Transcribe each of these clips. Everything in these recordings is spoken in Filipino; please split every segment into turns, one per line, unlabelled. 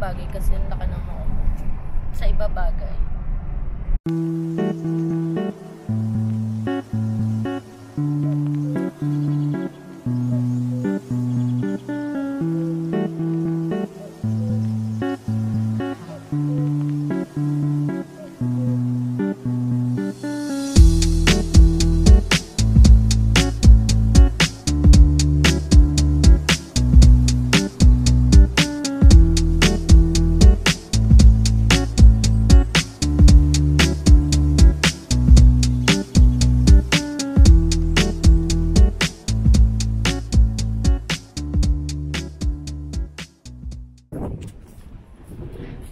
bagay kasi ang laki ng noo mo. Sa iba bagay.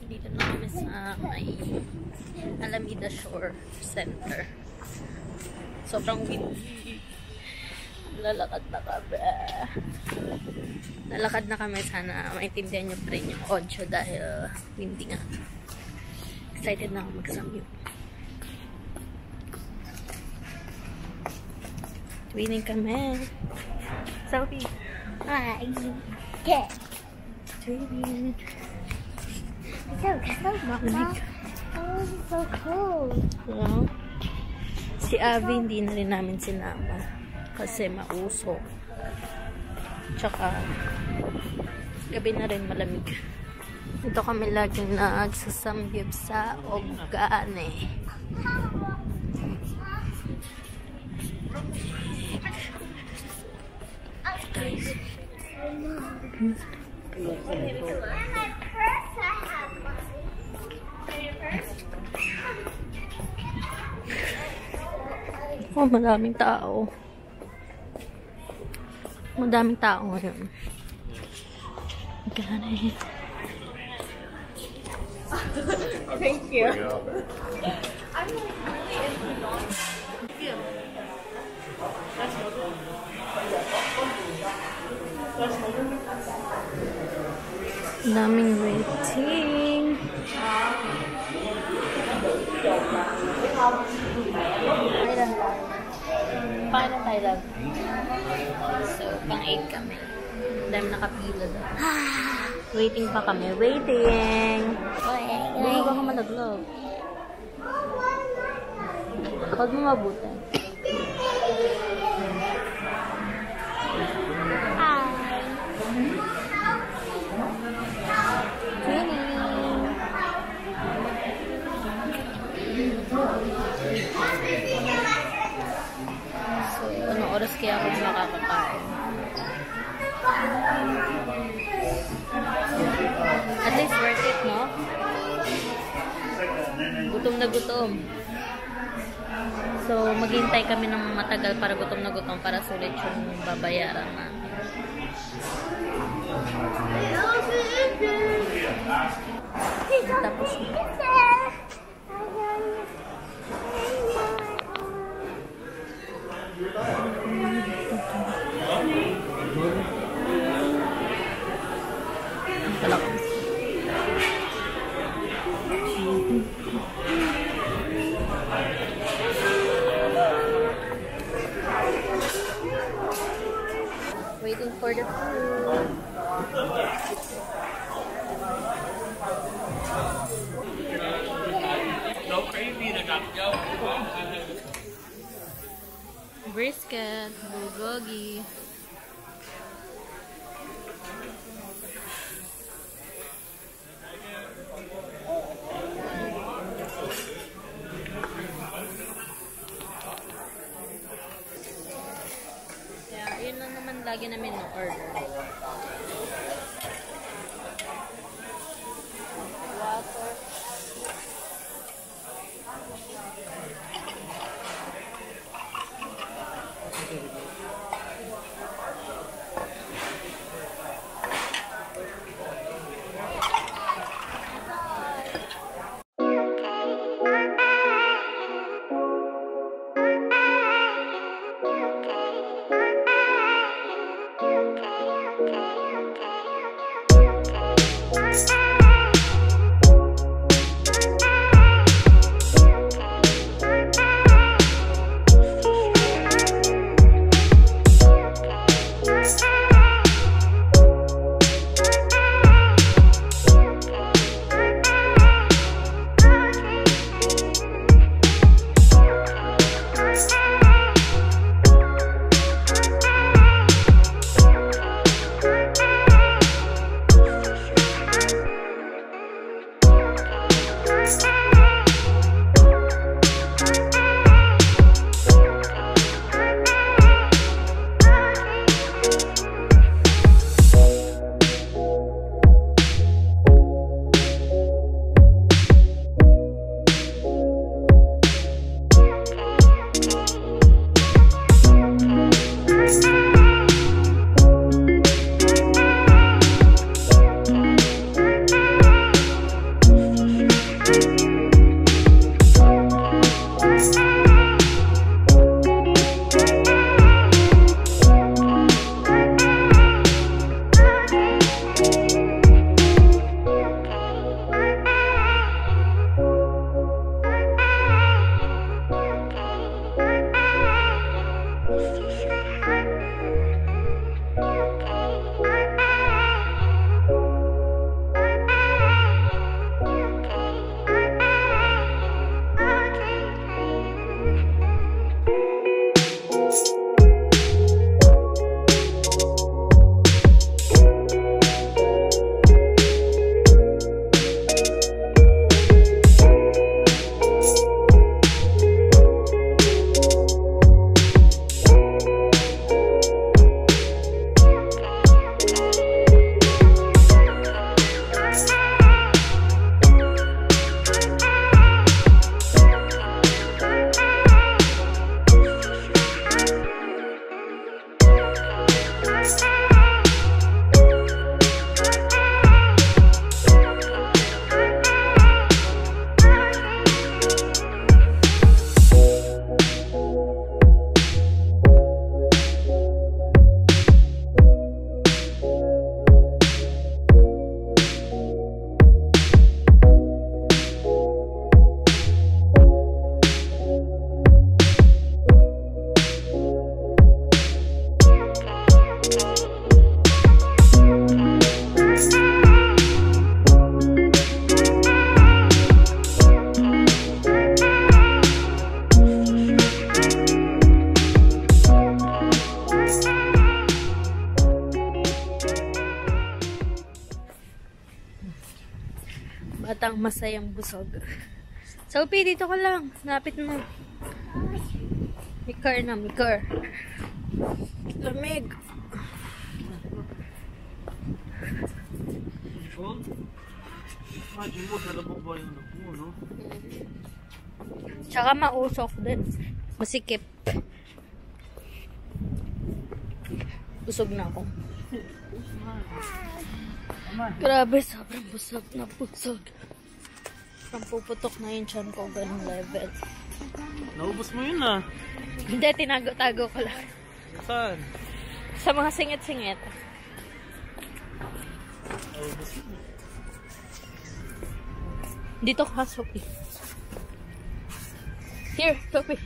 Dito na kami sa may Alameda Shore Center. Sobrang windy. Lalakad na kami. Lalakad na kami. Sana maintindihan nyo pa rin yung audio dahil windy nga. Excited na ako mag-samyup. Twinning kami. Sophie.
Hi. Get.
Twinning.
It's so cold, Mama. Oh, it's so cold.
Well, si Abby hindi na rin namin sinama kasi mausok. Tsaka gabi na rin malamig. Ito kami laging nagsasamgyup sa Ogane. Guys. Oh, maraming tao. Madaming tao ngayon. Ganun. Thank you. Daming waiting. Paano tayo lang? So, pang-8 kami. Dahil nakapila doon. Waiting pa kami. Waiting! Buhay ka malaglag. Huwag mo mabuti. So, anong oras kaya ako makakakain? At least worth it, no? Gutom na gutom. So, maghintay kami ng matagal para gutom na gutom para sulit yung babayaran na. Tapos waiting for the food.
No crazy, they got to go.
Brisket, bulgogi. Kaya yun lang naman lagi namin na-order. Water.
Okay.
Batang masayang busog. Sophie, dito ka lang. Lapit na. May car na, may car. Lamig. Tsaka mausok din. Masikip. Busog na ako. Grabe, sobrang busog na busog. Ang puputok na yung tiyan ko, ganong level.
Naubos mo yun ah.
Hindi, tinago-tago ko lang.
Saan?
Sa mga singit-singit.
Naubos mo.
Dito ka, Sophie. Here, Sophie.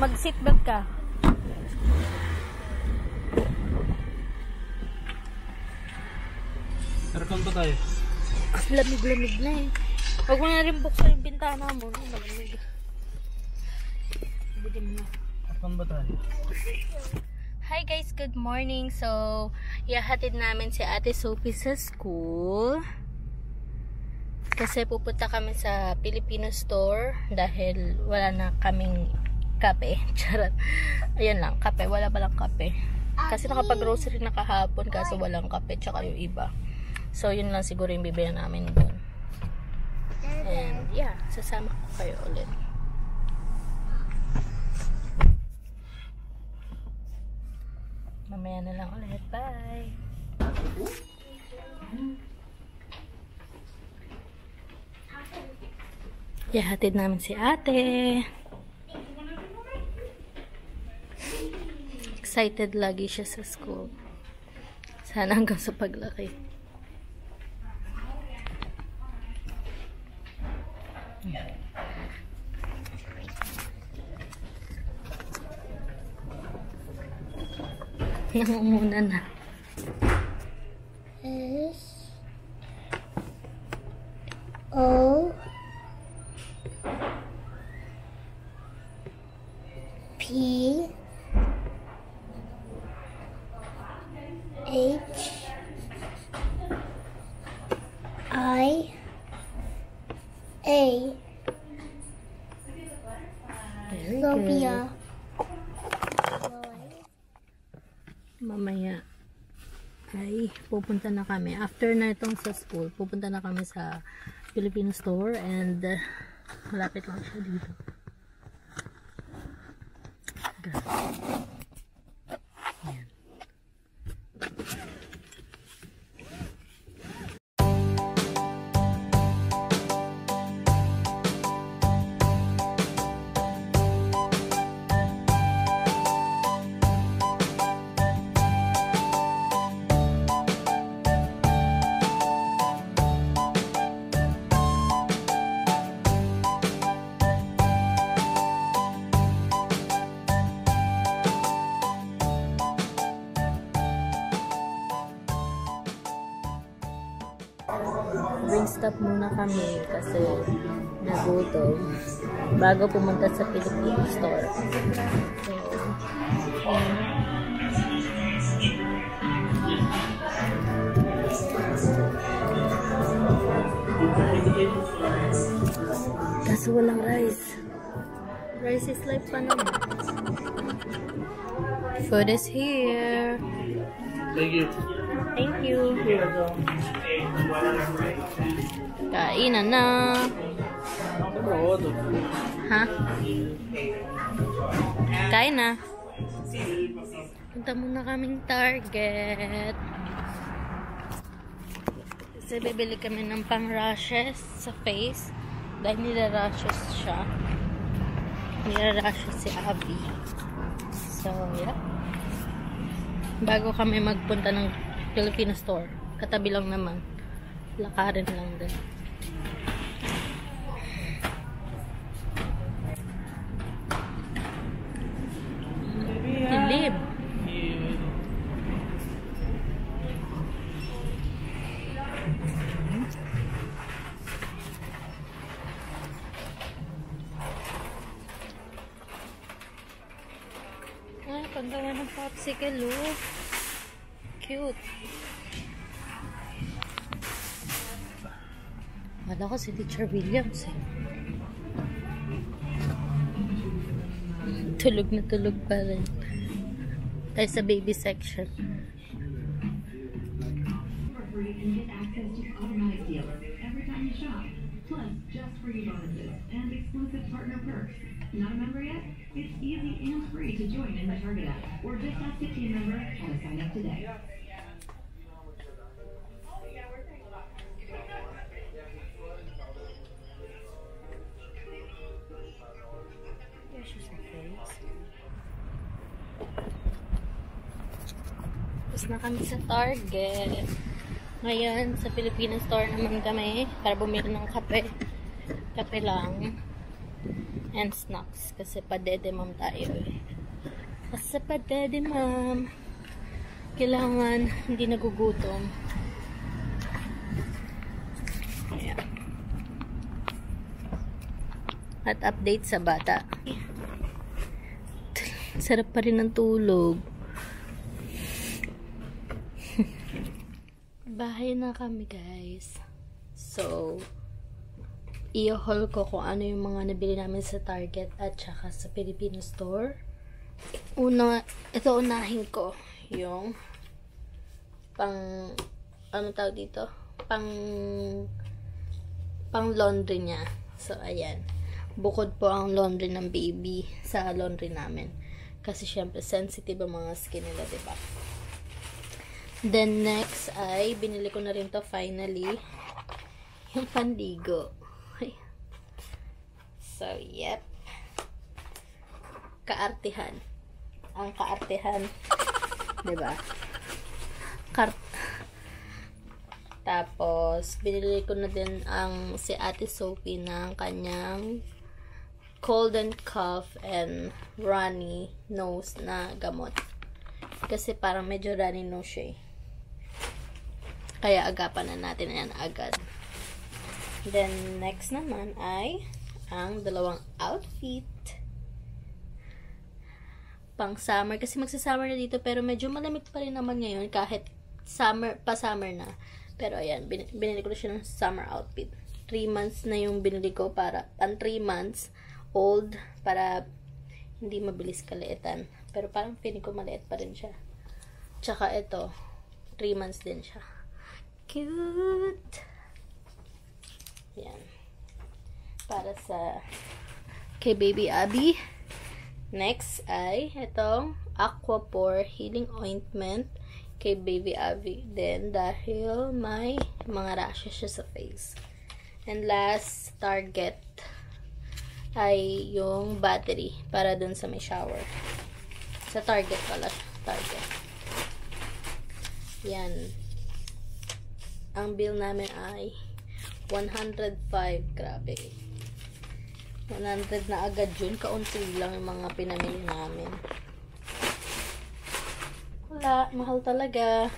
Mag-seatbelt ka.
Aircon pa tayo.
Lamig-lamig na eh. Huwag mo na rin buksan yung bintana mo. No? Malamig. Budim na.
Aircon ba tayo?
Hi guys, good morning. So, ihahatid namin si Ate Sophie sa school. Kasi pupunta kami sa Filipino store dahil wala na kaming kape. Charot. Ayan lang, kape. Wala palang kape. Kasi nakapag-grocery na kahapon kaso walang kape tsaka yung iba. So, yun lang siguro yung bibili namin doon. And, yeah, sasama ko kayo ulit. Mamaya na lang ulit. Bye! Ihatid namin si ate. Excited lagi siya sa school. Sana hanggang sa paglaki. Nangunguna na.
S O P H I A
Very
Sophia.
good. Mamaya ay pupunta na kami. After na itong sa school, pupunta na kami sa Filipino store and malapit lang siya dito. Ayan. Ring stop muna kami kasi nagutom bago pumunta sa Filipino store. So, kaso walang rice. Rice is life pa naman. Food is here.
Thank you.
Thank you. Kainan na. Ha? Kain na. Punta muna kaming Target. Kasi bibili kami ng pang-rashes sa face. Dahil nila-rashes siya. Nila-rashes si Abby. So, yeah. Bago kami magpunta ng Filipino store. Katabi lang naman. Lakarin lang din. Hilib. Paggawa ng popsicle, oh. Cute. Wala ko si Teacher Williams, eh. Tulog na tulog pa rin. Tayo sa baby section.
And get access to automatic deals every time you shop. Plus, just free bonuses and exclusive partner perks. Not a member yet? It's easy and free to join in the Target app. Or just ask a team member how to sign up today.
Tapos na kami sa Target. Ngayon, sa Filipino store naman kami para bumili ng kape. Kape lang. And snacks. Kasi padede ma'am tayo, eh. Kasi padede ma'am. Kailangan hindi nagugutom. Ayan. At update sa bata. Sarap pa rin ng tulog. Bahay na kami, guys. So, i-haul ko kung ano yung mga nabili namin sa Target at saka sa Filipino store. Unahin ko yung ano tawag dito? Pang laundry niya. So, ayan. Bukod po ang laundry ng baby sa laundry namin. Kasi, syempre, sensitive ang mga skin nila, diba? Then, next ay, binili ko na rin to finally, yung pandigo. So, yep. Kaartihan. Ang kaartihan. Diba? Tapos, binili ko na din si Ate Sophie ng kanyang cold and cough and runny nose na gamot. Kasi parang medyo runny nose siya, eh. Kaya agapan na natin yan agad. Then, next naman ay ang dalawang outfit. Pang summer. Kasi magsa-summer na dito. Pero medyo malamig pa rin naman ngayon. Kahit pa-summer na. Pero ayan, binili ko na siya ng summer outfit. 3 months na yung binili ko para, 3 months old. Para hindi mabilis kaliitan. Pero parang feeling ko maliit pa rin siya. Tsaka ito, 3 months din siya. Cute! Yan. Para sa kay Baby Abby. Next ay itong Aquapore Healing Ointment kay Baby Abby din dahil may mga rashes siya sa face. And last, Target ay yung battery para dun sa may shower. Sa Target pala. Target. Yan. Ang bill namin ay 105. Grabe. 100 na agad yun. Kaunti lang yung mga pinamili namin. Wala. Mahal talaga.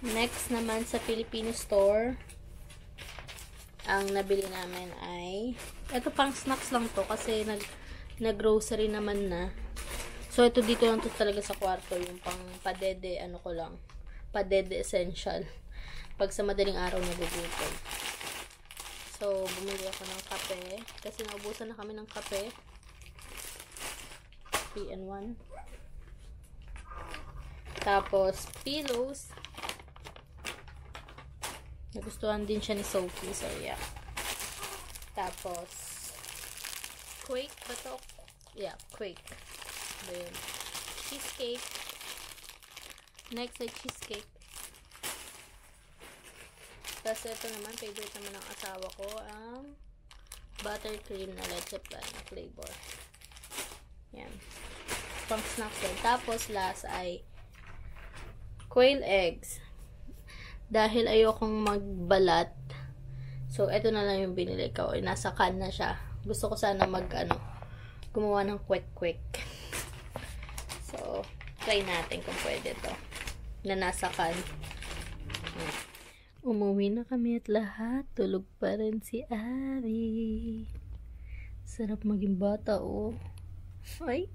Next naman sa Filipino store, ang nabili namin ay ito pang snacks lang to kasi nag-grocery naman na. So, ito dito lang to talaga sa kwarto. Yung pang padede, ano ko lang. Padede essential. Pag sa madaling araw nagugutom. So, bumili ako ng kape. Kasi naubusan na kami ng kape. 3-in-1. Tapos, pillows. Nagustuhan din siya ni Sophie. So, yeah. Tapos, Quake ba to? Yeah, Quake. Then, cheesecake. Next ay cheesecake. Tapos ito naman, favorite naman ng asawa ko, ang buttercream na leche plan flavor. Yan. Pang snacks din. Tapos last ay quail eggs. Dahil ayokong magbalat. So, ito na lang yung binili ko. Nasa can na siya. Gusto ko sana gumawa ng quick. So, try natin kung pwede to. Na nasa can. Umuwi na kami at lahat. Tulog pa rin si Ari. Sarap maging bata, oh. Ay.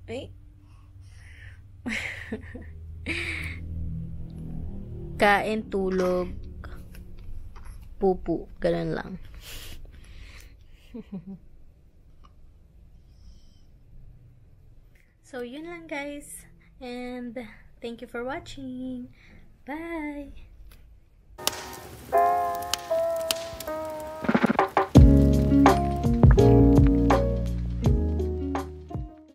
Ay. Kain, tulog, pupu. Ganun lang. So, yun lang guys. And thank you for watching. Bye!